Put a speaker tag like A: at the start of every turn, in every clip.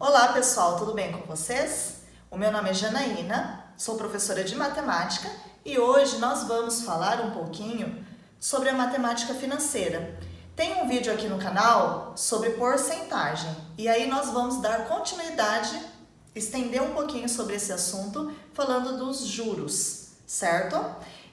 A: Olá pessoal, tudo bem com vocês? O meu nome é Janaína, sou professora de matemática e hoje nós vamos falar um pouquinho sobre a matemática financeira. Tem um vídeo aqui no canal sobre porcentagem e aí nós vamos dar continuidade, estender um pouquinho sobre esse assunto falando dos juros, certo?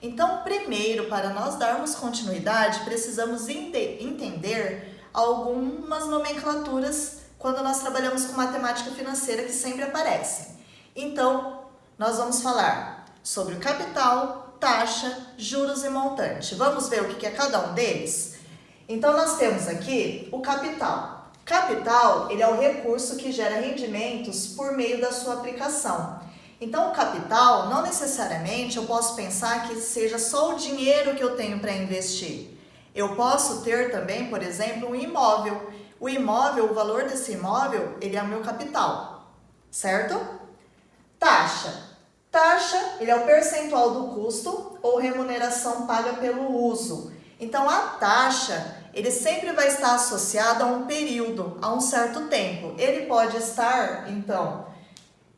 A: Então, primeiro, para nós darmos continuidade, precisamos entender algumas nomenclaturas quando nós trabalhamos com matemática financeira que sempre aparecem. Então, nós vamos falar sobre o capital, taxa, juros e montante. Vamos ver o que é cada um deles? Então, nós temos aqui o capital. Capital, ele é o recurso que gera rendimentos por meio da sua aplicação. Então, o capital, não necessariamente eu posso pensar que seja só o dinheiro que eu tenho para investir. Eu posso ter também, por exemplo, um imóvel. O imóvel, o valor desse imóvel, ele é o meu capital, certo? Taxa. Taxa, ele é o percentual do custo ou remuneração paga pelo uso. Então, a taxa, ele sempre vai estar associado a um período, a um certo tempo. Ele pode estar, então,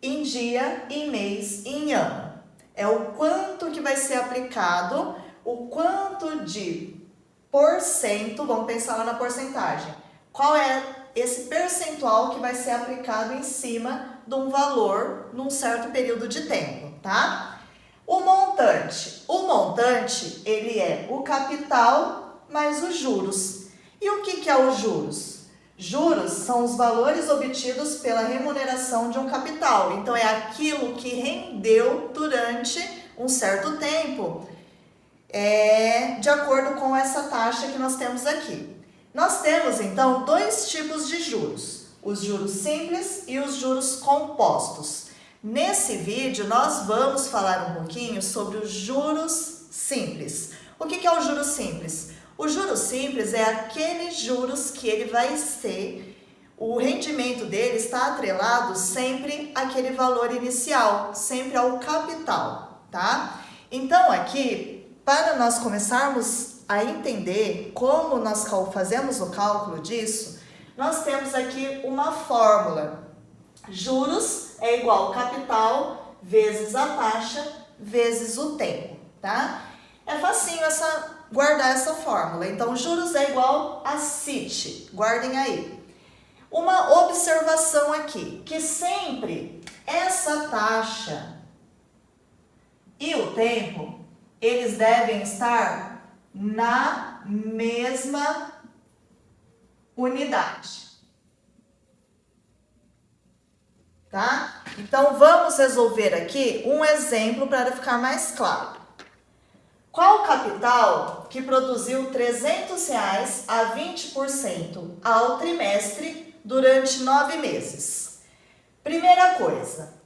A: em dia, em mês e em ano. É o quanto que vai ser aplicado, o quanto de porcento, vamos pensar lá na porcentagem. Qual é esse percentual que vai ser aplicado em cima de um valor num certo período de tempo, tá? O montante, ele é o capital mais os juros. E o que é os juros? Juros são os valores obtidos pela remuneração de um capital. Então, é aquilo que rendeu durante um certo tempo, de acordo com essa taxa que nós temos aqui. Nós temos, então, dois tipos de juros, os juros simples e os juros compostos. Nesse vídeo, nós vamos falar um pouquinho sobre os juros simples. O que é o juro simples? O juro simples é aquele juros que ele vai ser, o rendimento dele está atrelado sempre àquele valor inicial, sempre ao capital, tá? Então, aqui, para nós começarmos a entender como nós fazemos o cálculo disso, nós temos aqui uma fórmula. Juros é igual capital vezes a taxa vezes o tempo, tá? É facinho guardar essa fórmula. Então, juros é igual a CIT. Guardem aí. Uma observação aqui, que sempre essa taxa e o tempo, eles devem estar na mesma unidade, tá? Então, vamos resolver aqui um exemplo para ficar mais claro. Qual o capital que produziu R$300 a 20% ao trimestre durante 9 meses? Primeira coisa,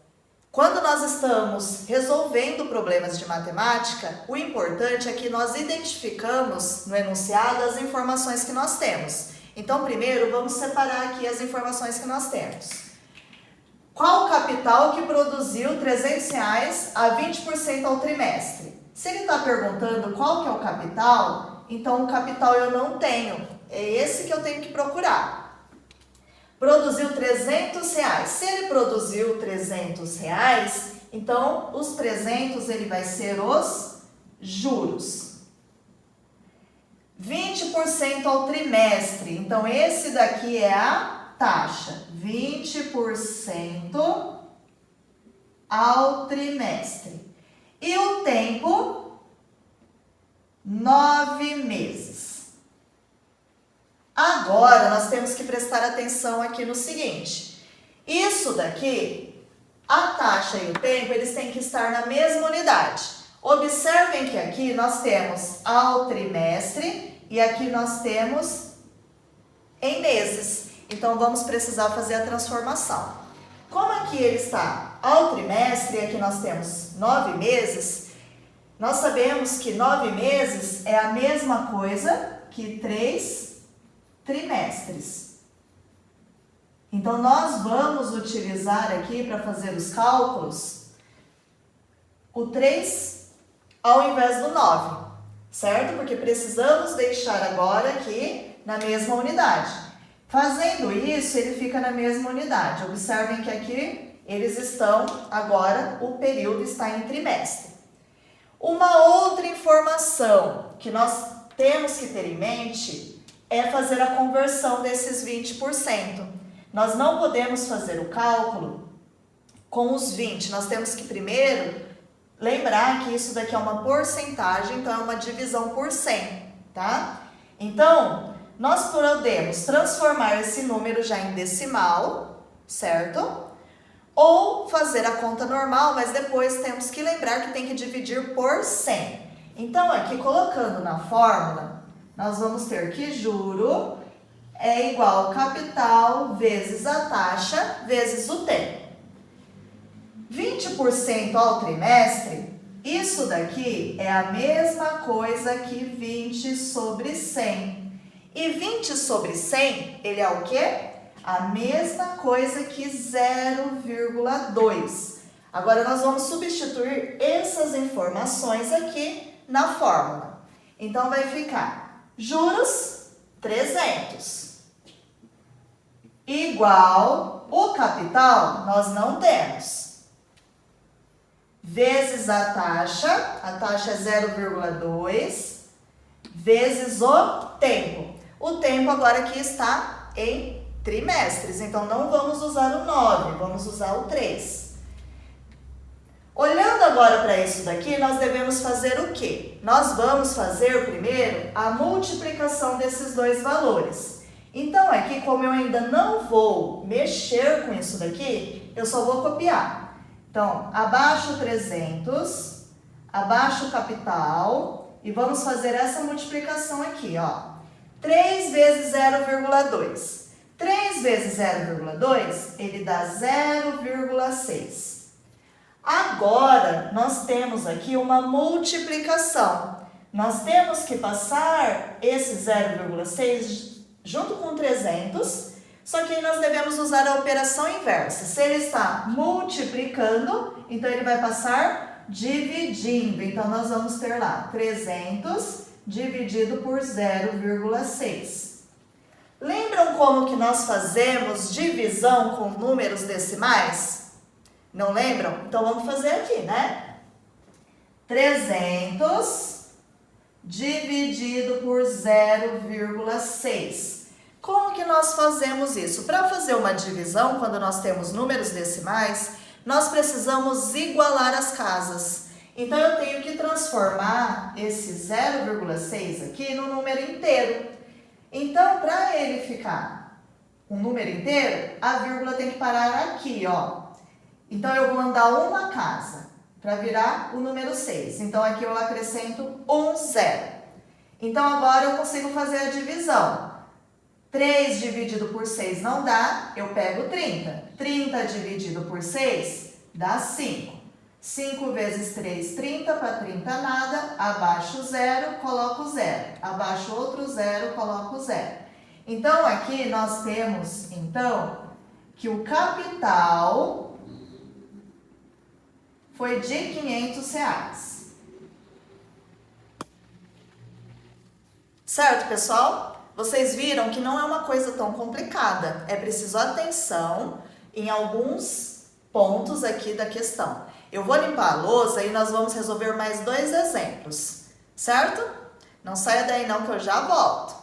A: quando nós estamos resolvendo problemas de matemática, o importante é que nós identificamos no enunciado as informações que nós temos. Então, primeiro, vamos separar aqui as informações que nós temos. Qual o capital que produziu R$300 a 20% ao trimestre? Se ele está perguntando qual que é o capital, então o capital eu não tenho. É esse que eu tenho que procurar. Produziu R$300. Se ele produziu R$300, então os 300 ele vai ser os juros. 20% ao trimestre. Então esse daqui é a taxa. 20% ao trimestre. E o tempo? 9 meses. Agora, nós temos que prestar atenção aqui no seguinte. Isso daqui, a taxa e o tempo, eles têm que estar na mesma unidade. Observem que aqui nós temos ao trimestre e aqui nós temos em meses. Então, vamos precisar fazer a transformação. Como aqui ele está ao trimestre e aqui nós temos 9 meses, nós sabemos que 9 meses é a mesma coisa que 3 trimestres. Então, nós vamos utilizar aqui para fazer os cálculos o 3 ao invés do 9, certo? Porque precisamos deixar agora aqui na mesma unidade. Fazendo isso, ele fica na mesma unidade. Observem que aqui eles estão, agora o período está em trimestre. Uma outra informação que nós temos que ter em mente é fazer a conversão desses 20%. Nós não podemos fazer o cálculo com os 20. Nós temos que primeiro lembrar que isso daqui é uma porcentagem, então é uma divisão por 100, tá? Então, nós podemos transformar esse número já em decimal, certo? Ou fazer a conta normal, mas depois temos que lembrar que tem que dividir por 100. Então, aqui colocando na fórmula, nós vamos ter que juro é igual ao capital vezes a taxa vezes o tempo. 20% ao trimestre, isso daqui é a mesma coisa que 20 sobre 100. E 20 sobre 100, ele é o quê? A mesma coisa que 0,2. Agora, nós vamos substituir essas informações aqui na fórmula. Então, vai ficar juros 300 igual o capital, nós não temos, vezes a taxa é 0,2, vezes o tempo. O tempo agora aqui está em trimestres, então não vamos usar o 9, vamos usar o 3. Olhando agora para isso daqui, nós devemos fazer o quê? Nós vamos fazer primeiro a multiplicação desses dois valores. Então aqui, como eu ainda não vou mexer com isso daqui, eu só vou copiar. Então, abaixo 300, abaixo o capital e vamos fazer essa multiplicação aqui, ó. 3 vezes 0,2. 3 vezes 0,2, ele dá 0,6. Agora, nós temos aqui uma multiplicação. Nós temos que passar esse 0,6 junto com 300, só que aí nós devemos usar a operação inversa. Se ele está multiplicando, então ele vai passar dividindo. Então, nós vamos ter lá 300 dividido por 0,6. Lembram como que nós fazemos divisão com números decimais? Não lembram? Então, vamos fazer aqui, né? 300 dividido por 0,6. Como que nós fazemos isso? Para fazer uma divisão, quando nós temos números decimais, nós precisamos igualar as casas. Então, eu tenho que transformar esse 0,6 aqui no número inteiro. Então, para ele ficar um número inteiro, a vírgula tem que parar aqui, ó. Então, eu vou andar uma casa para virar o número 6. Então, aqui eu acrescento um zero. Então, agora eu consigo fazer a divisão. 3 dividido por 6 não dá, eu pego 30. 30 dividido por 6 dá 5. 5 vezes 3, 30, para 30 nada, abaixo 0, coloco 0. Abaixo outro 0, coloco 0. Então, aqui nós temos, então, que o capital foi de R$500. Certo, pessoal? Vocês viram que não é uma coisa tão complicada. É preciso atenção em alguns pontos aqui da questão. Eu vou limpar a lousa e nós vamos resolver mais 2 exemplos, certo? Não saia daí não que eu já volto.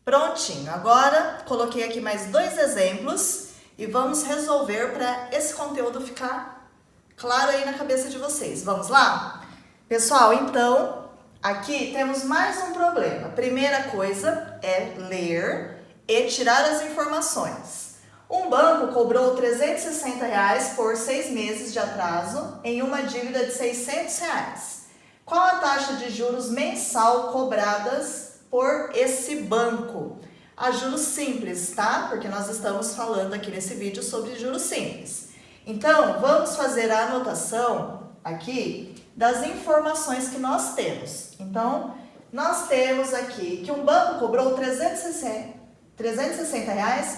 A: Prontinho, agora coloquei aqui mais 2 exemplos e vamos resolver para esse conteúdo ficar claro aí na cabeça de vocês. Vamos lá? Pessoal, então, aqui temos mais um problema. Primeira coisa é ler e tirar as informações. Um banco cobrou R$360 por 6 meses de atraso em uma dívida de R$600. Qual a taxa de juros mensal cobradas por esse banco? A juros simples, tá? Porque nós estamos falando aqui nesse vídeo sobre juros simples. Então, vamos fazer a anotação aqui das informações que nós temos. Então, nós temos aqui que um banco cobrou R$360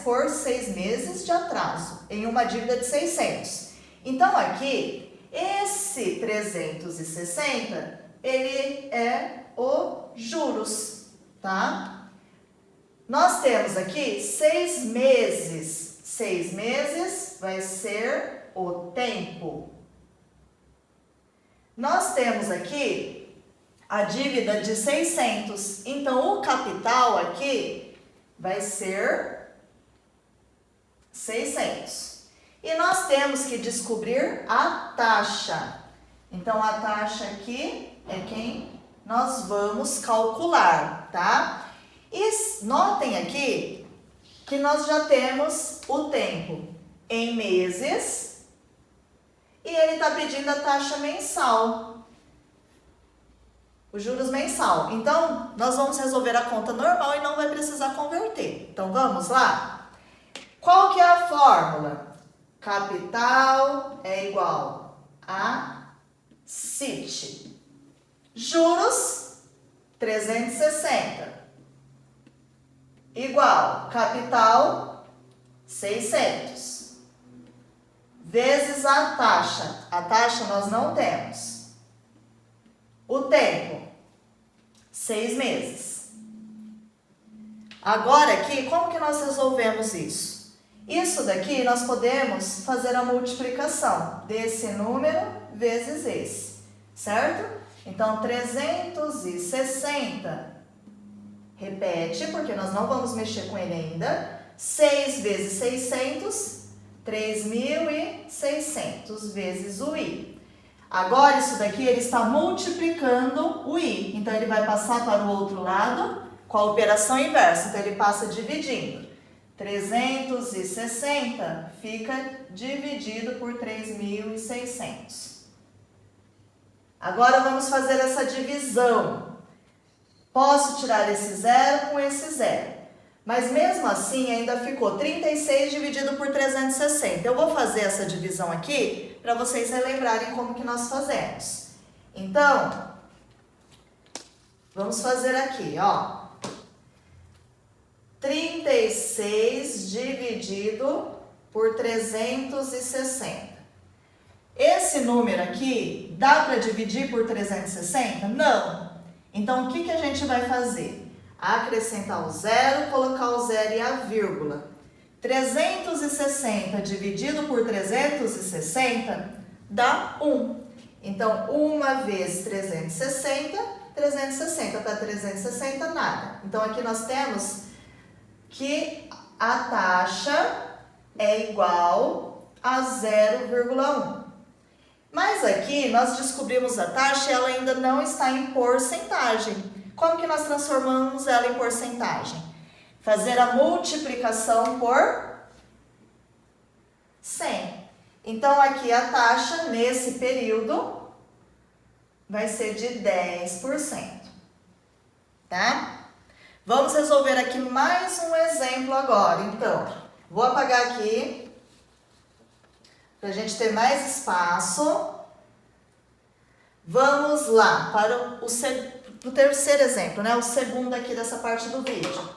A: por 6 meses de atraso em uma dívida de 600. Então, aqui, esse 360, ele é o juros, tá? Nós temos aqui 6 meses. 6 meses vai ser o tempo. Nós temos aqui a dívida de 600. Então, o capital aqui vai ser 600. E nós temos que descobrir a taxa. Então, a taxa aqui é quem nós vamos calcular, tá? E notem aqui que nós já temos o tempo em meses e ele está pedindo a taxa mensal, os juros mensal. Então, nós vamos resolver a conta normal e não vai precisar converter. Então, vamos lá? Qual que é a fórmula? Capital é igual a CIT. Juros, 360. Igual, capital, 600. Vezes a taxa. A taxa nós não temos. O tempo, 6 meses. Agora aqui, como que nós resolvemos isso? Isso daqui nós podemos fazer a multiplicação desse número vezes esse, certo? Então, 360, repete, porque nós não vamos mexer com ele ainda. 6 vezes 600, 3.600 vezes o I. Agora, isso daqui ele está multiplicando o I. Então, ele vai passar para o outro lado com a operação inversa. Então, ele passa dividindo. 360 fica dividido por 3.600. Agora, vamos fazer essa divisão. Posso tirar esse zero com esse zero. Mas mesmo assim, ainda ficou 36 dividido por 360. Eu vou fazer essa divisão aqui para vocês relembrarem como que nós fazemos. Então, vamos fazer aqui, ó. 36 dividido por 360. Esse número aqui, dá para dividir por 360? Não. Então, o que a gente vai fazer? Acrescentar o zero, colocar o zero e a vírgula. 360 dividido por 360 dá 1. Então, 1 vezes 360, 360 para 360, nada. Então, aqui nós temos que a taxa é igual a 0,1. Mas aqui nós descobrimos a taxa e ela ainda não está em porcentagem. Como que nós transformamos ela em porcentagem? Fazer a multiplicação por 100. Então, aqui a taxa, nesse período, vai ser de 10%. Tá? Vamos resolver aqui mais um exemplo agora. Então, vou apagar aqui, para a gente ter mais espaço. Vamos lá para o terceiro exemplo, né? O segundo aqui dessa parte do vídeo.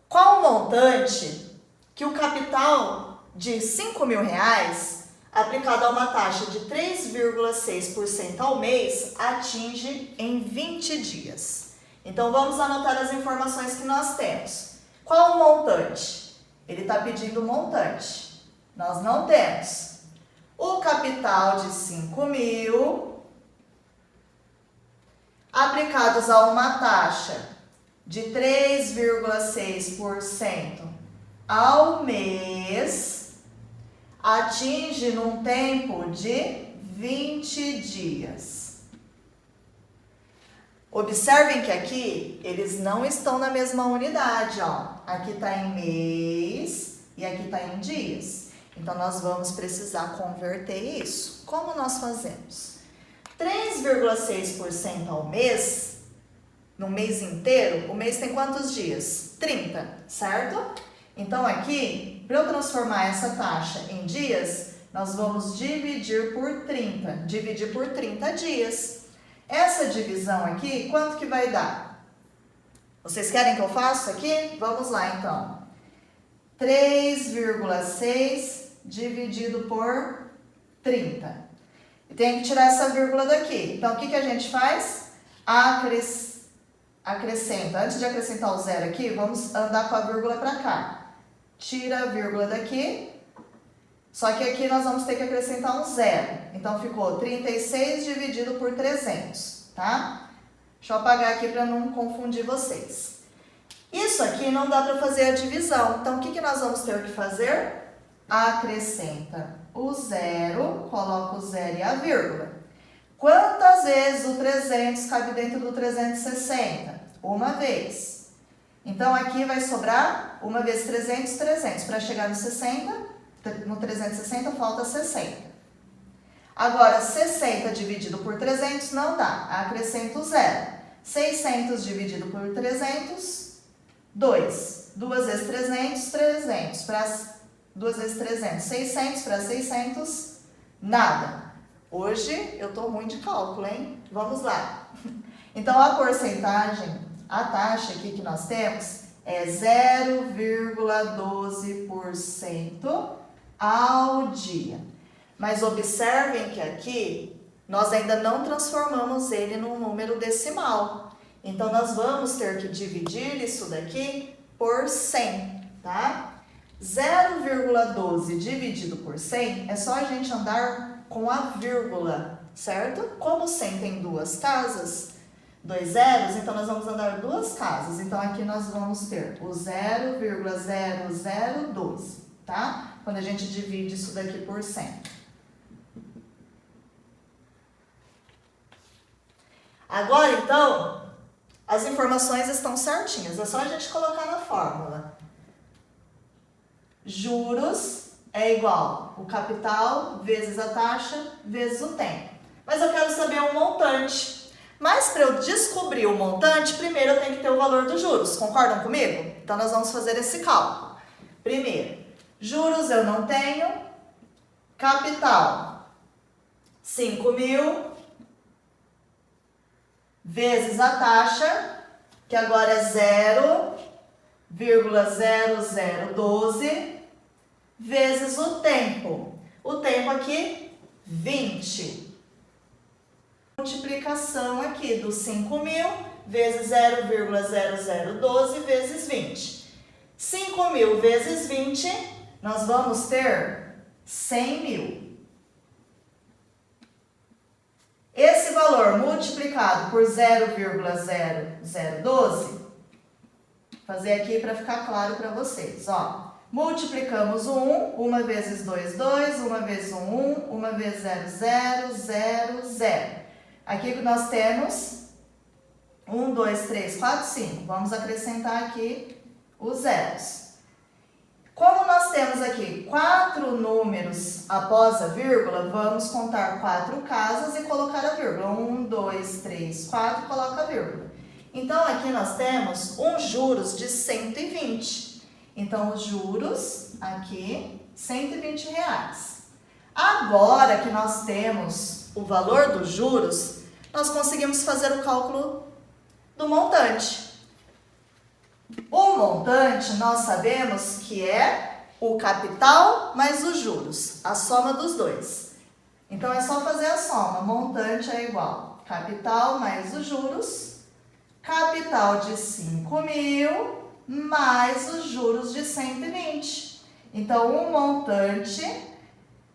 A: Qual o montante que o capital de R$5.000 aplicado a uma taxa de 3,6% ao mês atinge em 20 dias? Então, vamos anotar as informações que nós temos. Qual o montante? Ele está pedindo o montante. Nós não temos. O capital de 5.000 aplicados a uma taxa de 3,6% ao mês atinge num tempo de 20 dias. Observem que aqui eles não estão na mesma unidade, ó. Aqui está em mês e aqui está em dias. Então, nós vamos precisar converter isso. Como nós fazemos? 3,6% ao mês, no mês inteiro, o mês tem quantos dias? 30, certo? Então, aqui, para eu transformar essa taxa em dias, nós vamos dividir por 30. Dividir por 30 dias. Essa divisão aqui, quanto que vai dar? Vocês querem que eu faça aqui? Vamos lá, então. 3,6 dividido por 30. E tem que tirar essa vírgula daqui. Então, o que a gente faz? acrescenta, antes de acrescentar o zero aqui, vamos andar com a vírgula para cá. Tira a vírgula daqui, só que aqui nós vamos ter que acrescentar um zero. Então, ficou 36 dividido por 300, tá? Deixa eu apagar aqui para não confundir vocês. Isso aqui não dá para fazer a divisão, então o que nós vamos ter que fazer? Acrescenta o zero, coloca o zero e a vírgula. Quantas vezes o 300 cabe dentro do 360? Uma vez. Então, aqui vai sobrar uma vez 300, 300. Para chegar no 60, no 360 falta 60. Agora, 60 dividido por 300 não dá, acrescenta o zero. 600 dividido por 300, 2. 2 vezes 300, 300. Para 2 vezes 300, 600. Para 600, nada. Hoje eu tô ruim de cálculo, hein? Vamos lá. Então, a porcentagem, a taxa aqui que nós temos é 0,12% ao dia. Mas observem que aqui nós ainda não transformamos ele num número decimal. Então, nós vamos ter que dividir isso daqui por 100, tá? 0,12 dividido por 100 é só a gente andar com a vírgula, certo? Como 100 tem duas casas, dois zeros, então nós vamos andar duas casas. Então, aqui nós vamos ter o 0,0012, tá? Quando a gente divide isso daqui por 100. Agora, então, as informações estão certinhas. É só a gente colocar na fórmula. Juros é igual o capital vezes a taxa vezes o tempo. Mas eu quero saber o montante. Mas para eu descobrir o montante, primeiro eu tenho que ter o valor dos juros. Concordam comigo? Então, nós vamos fazer esse cálculo. Primeiro, juros eu não tenho. Capital, 5.000 vezes a taxa, que agora é 0,0012, vezes o tempo. O tempo aqui, 20. Multiplicação aqui do 5.000 vezes 0,0012 vezes 20. 5.000 vezes 20, nós vamos ter 100.000. Esse valor multiplicado por 0,0012, vou fazer aqui para ficar claro para vocês, ó. Multiplicamos o 1, 1 vezes 2, 2, 1 vezes 1, 1, 1 vezes 0, 0, 0, 0. Aqui nós temos 1, 2, 3, 4, 5. Vamos acrescentar aqui os zeros. Como nós temos aqui 4 números após a vírgula, vamos contar 4 casas e colocar a vírgula. 1, 2, 3, 4, coloca a vírgula. Então, aqui nós temos juros de 120. Então, os juros aqui, R$120. Agora que nós temos o valor dos juros, nós conseguimos fazer o cálculo do montante. O montante, nós sabemos que é o capital mais os juros, a soma dos dois. Então, é só fazer a soma. Montante é igual capital mais os juros, capital de 5.000 mais os juros de 120. Então, o montante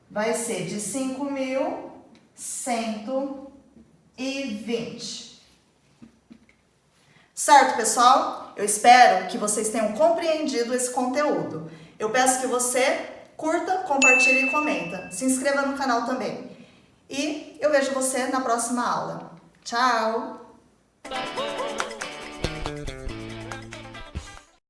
A: vai ser de 5.120. Certo, pessoal? Eu espero que vocês tenham compreendido esse conteúdo. Eu peço que você curta, compartilhe e comenta. Se inscreva no canal também. E eu vejo você na próxima aula. Tchau!